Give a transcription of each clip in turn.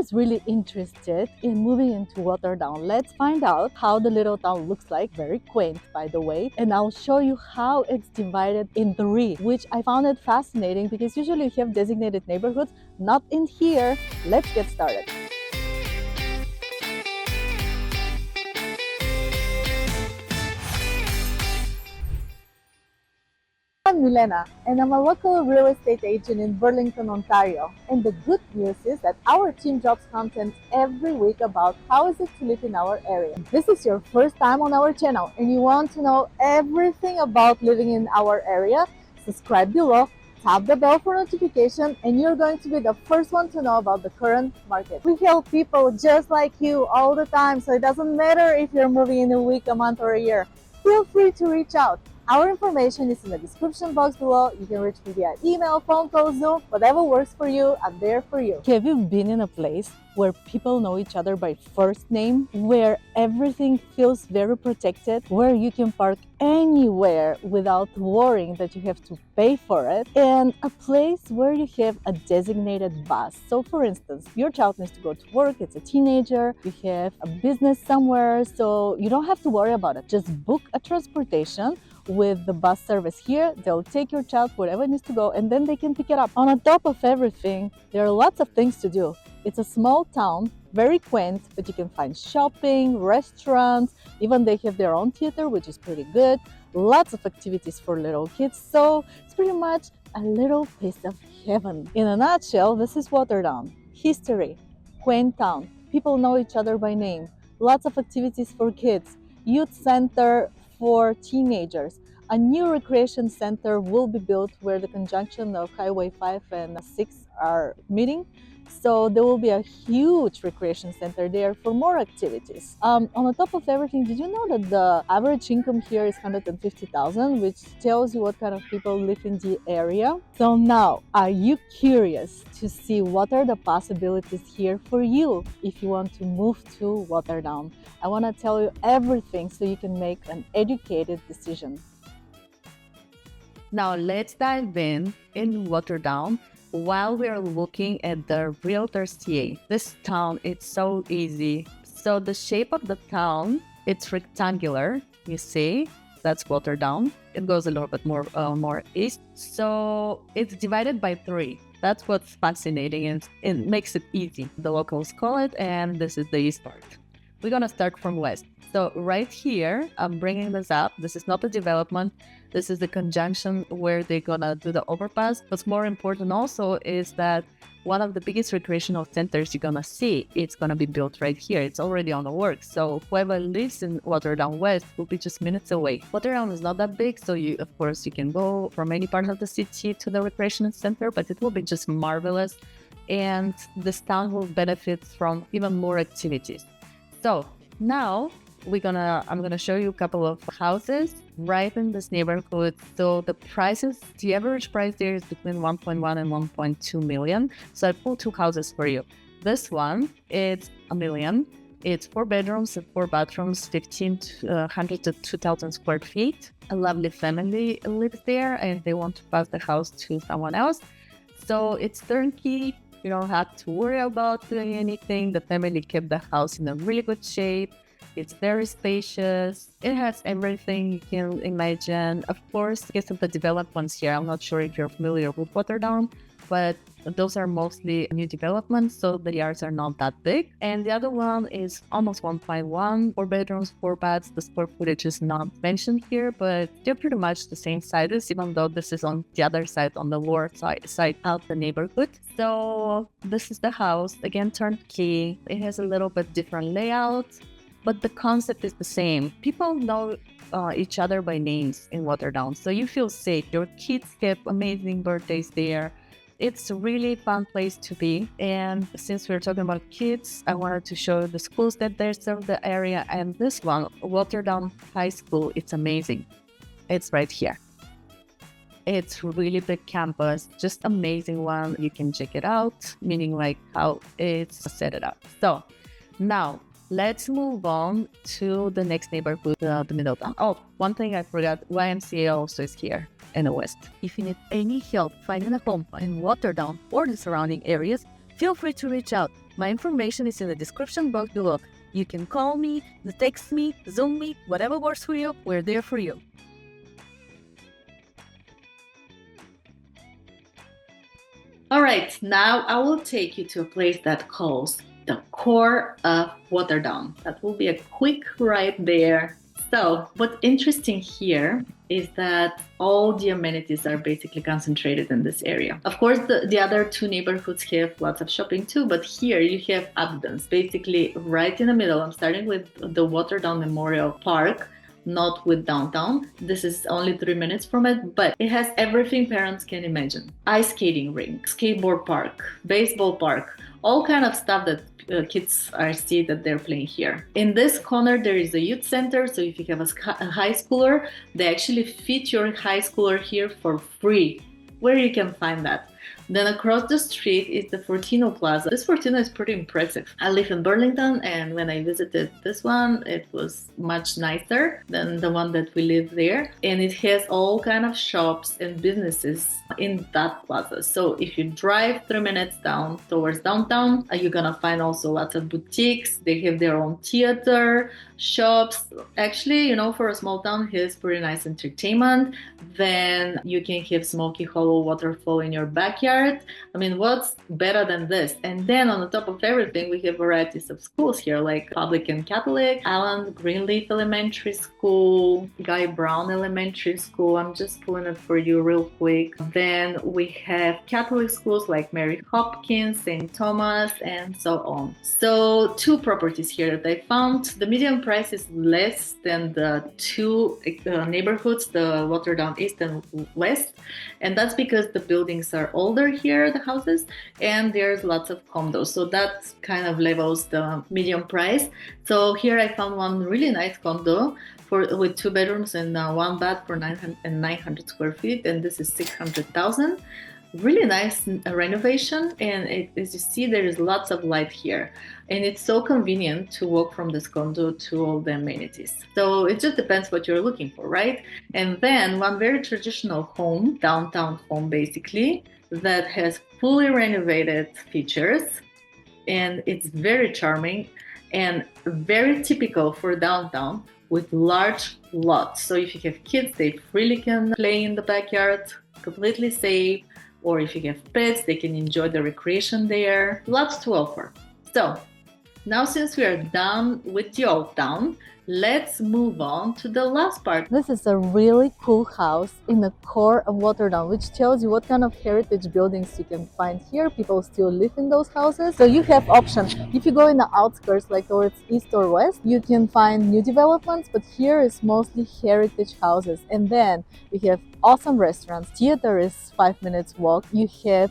is really interested in moving into Waterdown, let's find out how the little town looks like. Very quaint, by the way. And I'll show you how it's divided in three, which I found it fascinating because usually you have designated neighborhoods, not in here. Let's get started. I'm Milena, and I'm a local real estate agent in Burlington, Ontario. And the good news is that our team drops content every week about how is it to live in our area. If this is your first time on our channel and you want to know everything about living in our area, subscribe below, tap the bell for notification, and you're going to be the first one to know about the current market. We help people just like you all the time, so it doesn't matter if you're moving in a week, a month, or a year. Feel free to reach out. Our information is in the description box below. You can reach me via email, phone call, Zoom, whatever works for you, I'm there for you. Have you been in a place where people know each other by first name, where everything feels very protected, where you can park anywhere without worrying that you have to pay for it, and a place where you have a designated bus? So for instance, your child needs to go to work, it's a teenager, you have a business somewhere, so you don't have to worry about it. Just book a transportation with the bus service here. They'll take your child wherever it needs to go, and then they can pick it up. On top of everything, there are lots of things to do. It's a small town, very quaint, but you can find shopping, restaurants, even they have their own theater, which is pretty good. Lots of activities for little kids, so it's pretty much a little piece of heaven. In a nutshell, this is Waterdown. History, quaint town, people know each other by name, lots of activities for kids, youth center for teenagers. A new recreation center will be built where the conjunction of Highway 5 and 6 are meeting. So there will be a huge recreation center there for more activities. On the top of everything, did you know that the average income here is $150,000, which tells you what kind of people live in the area? So now, are you curious to see what are the possibilities here for you if you want to move to Waterdown? I want to tell you everything so you can make an educated decision. Now let's dive in Waterdown while we are looking at the Realtor CA. This town, it's so easy. So the shape of the town, it's rectangular, you see, that's Waterdown. It goes a little bit more east. So it's divided by 3. That's what's fascinating and it makes it easy. The locals call it, and this is the east part. We're gonna start from west. So right here, I'm bringing this up. This is not a development. This is the conjunction where they're gonna do the overpass. What's more important also is that one of the biggest recreational centers you're gonna see, it's gonna be built right here. It's already on the works. So whoever lives in Waterdown West will be just minutes away. Waterdown is not that big, so of course you can go from any part of the city to the recreational center, but it will be just marvelous. And this town will benefit from even more activities. So now I'm gonna show you a couple of houses right in this neighborhood. So the average price there is between 1.1 and 1.2 million. So I pulled 2 houses for you. This one, it's $1 million. It's 4 bedrooms and 4 bathrooms, 1,500 to 2,000 square feet. A lovely family lives there and they want to pass the house to someone else. So it's turnkey. You don't have to worry about doing anything. The family kept the house in a really good shape. It's very spacious. It has everything you can imagine. Of course, because of the developed ones here, I'm not sure if you're familiar with Waterdown, but those are mostly new developments, so the yards are not that big. And the other one is almost 1.1, 4 bedrooms, 4 baths. The square footage is not mentioned here, but they're pretty much the same sizes, even though this is on the other side, on the lower side of the neighborhood. So this is the house, again, turnkey. It has a little bit different layout, but the concept is the same. People know each other by names in Waterdown, so you feel safe. Your kids have amazing birthdays there. It's a really fun place to be. And since we're talking about kids, I wanted to show the schools that they serve the area. And this one, Waterdown High School, it's amazing. It's right here. It's really big campus, just amazing one. You can check it out, meaning like how it's set it up. So now let's move on to the next neighborhood, the Middletown. Oh, one thing I forgot, YMCA also is here in the west. If you need any help finding a home in Waterdown or the surrounding areas, feel free to reach out. My information is in the description box below. You can call me, text me, Zoom me, whatever works for you, we're there for you. All right, now I will take you to a place that calls the core of Waterdown. That will be a quick ride there. So what's interesting here is that all the amenities are basically concentrated in this area. Of course, the other two neighborhoods have lots of shopping too, but here you have Abundance, basically right in the middle. I'm starting with the Waterdown Memorial Park, not with downtown. This is only 3 minutes from it, but it has everything parents can imagine. Ice skating rink, skateboard park, baseball park, all kind of stuff that kids see that they're playing here. In this corner, there is a youth center. So if you have a high schooler, they actually fit your high schooler here for free. Where you can find that? Then across the street is the Fortino Plaza. This Fortino is pretty impressive. I live in Burlington, and when I visited this one, it was much nicer than the one that we live there. And it has all kind of shops and businesses in that plaza. So if you drive 3 minutes down towards downtown, you're gonna find also lots of boutiques. They have their own theater, shops. Actually, you know, for a small town, here's pretty nice entertainment. Then you can have Smoky Hollow waterfall in your backyard. I mean, what's better than this? And then on the top of everything, we have varieties of schools here, like public and Catholic, Allen Greenleaf Elementary School, Guy Brown Elementary School. I'm just pulling it for you real quick. Then we have Catholic schools like Mary Hopkins, St. Thomas, and so on. So 2 properties here that I found. The median price is less than the 2 neighborhoods, the Waterdown East and West. And that's because the buildings are older here, the houses, and there's lots of condos. So that kind of levels the median price. So here I found one really nice condo with 2 bedrooms and 1 bath for 900 square feet, and this is 600,000. Really nice renovation, and as you see, there is lots of light here, and it's so convenient to walk from this condo to all the amenities. So it just depends what you're looking for, right? And then one very traditional home, downtown home basically, that has fully renovated features, and it's very charming and very typical for downtown, with large lots. So if you have kids, they freely can play in the backyard, completely safe. Or if you have pets, they can enjoy the recreation there. Lots to offer. So now, since we are done with the old town, let's move on to the last part. This is a really cool house in the core of Waterdown, which tells you what kind of heritage buildings you can find here. People still live in those houses. So you have options. If you go in the outskirts, like towards east or west, you can find new developments, but here is mostly heritage houses. And then you have awesome restaurants. Theater is 5 minutes walk. You have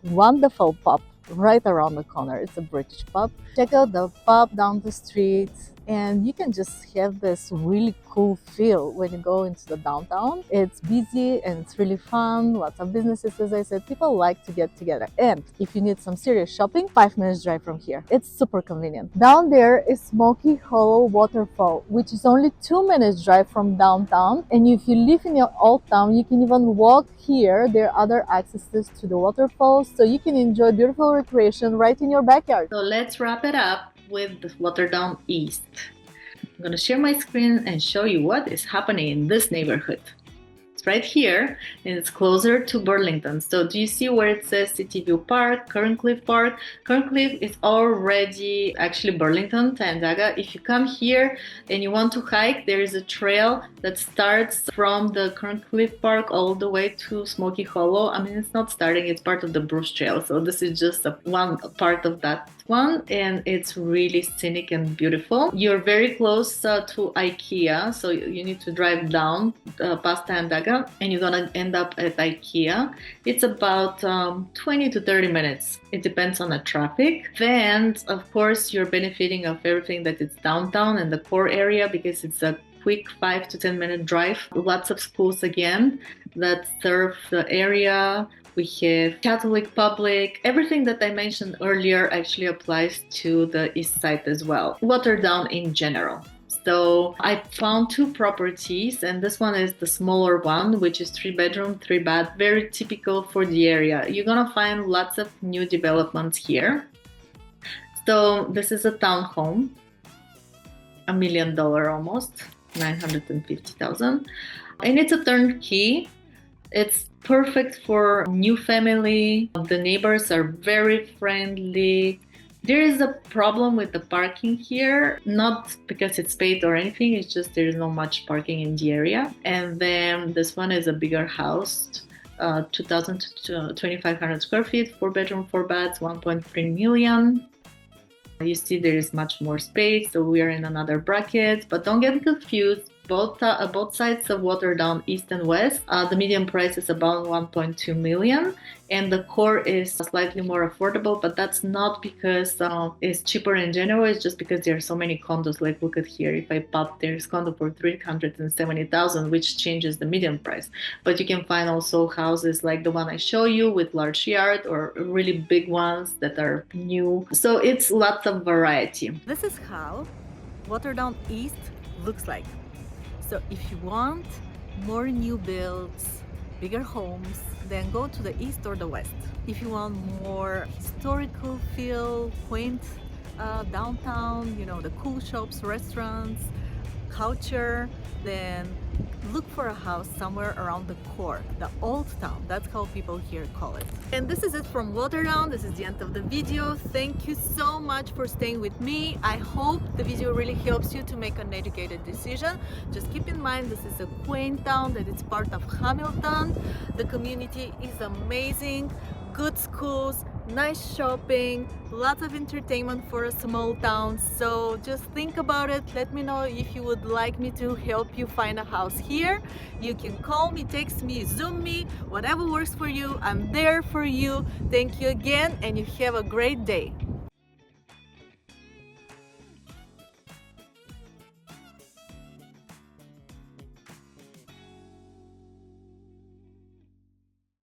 wonderful pub right around the corner. It's a British pub. Check out the pub down the street, and you can just have this really cool feel when you go into the downtown. It's busy and it's really fun. Lots of businesses, as I said. People like to get together. And if you need some serious shopping, 5 minutes drive from here. It's super convenient. Down there is Smoky Hollow Waterfall, which is only 2 minutes drive from downtown. And if you live in your old town, you can even walk here. There are other accesses to the waterfalls, so you can enjoy beautiful recreation right in your backyard. So let's wrap it up with the Waterdown East. I'm going to share my screen and show you what is happening in this neighborhood. It's right here, and it's closer to Burlington. So do you see where it says City View Park, Kerncliffe Park? Kerncliffe is already actually Burlington, Tyandaga. If you come here and you want to hike, there is a trail that starts from the Kerncliffe Park all the way to Smoky Hollow. I mean, it's not starting, it's part of the Bruce Trail. So this is just one part of that one, and it's really scenic and beautiful. You're very close to IKEA, so you need to drive down past Tyandaga, and you're gonna end up at IKEA. It's about 20 to 30 minutes. It depends on the traffic. Then, of course, you're benefiting of everything that is downtown and the core area, because it's a quick 5 to 10 minute drive. Lots of schools again that serve the area. We have Catholic, public, everything that I mentioned earlier actually applies to the east side as well. Waterdown in general. So I found 2 properties, and this one is the smaller one, which is 3 bedroom, 3 bath, very typical for the area. You're gonna find lots of new developments here. So this is a townhome, $1 million almost, 950,000. And it's a turnkey. It's perfect for new family. The neighbors are very friendly. There is a problem with the parking here, not because it's paid or anything, it's just there is not much parking in the area. And then this one is a bigger house, 2,000 to 2,500 square feet, 4 bedroom, 4 baths, 1.3 million. You see there is much more space, so we are in another bracket, but don't get confused. Both sides of Waterdown, east and west, the median price is about 1.2 million, and the core is slightly more affordable, but that's not because it's cheaper in general, it's just because there are so many condos. Like, look at here, if I pop, there's condo for 370,000, which changes the median price. But you can find also houses like the one I show you with large yard, or really big ones that are new. So it's lots of variety. This is how Waterdown East looks like. So if you want more new builds, bigger homes, then go to the east or the west. If you want more historical feel, quaint downtown, you know, the cool shops, restaurants, culture, then look for a house somewhere around the core, the old town. That's how people here call it. And this is it from Waterdown. This is the end of the video. Thank you so much for staying with me. I hope the video really helps you to make an educated decision. Just keep in mind this is a quaint town, that it's part of Hamilton. The community is amazing. Good schools, nice shopping, lots of entertainment for a small town. So just think about it. Let me know if you would like me to help you find a house here. You can call me, text me, Zoom me, whatever works for you. I'm there for you. Thank you again, and you have a great day.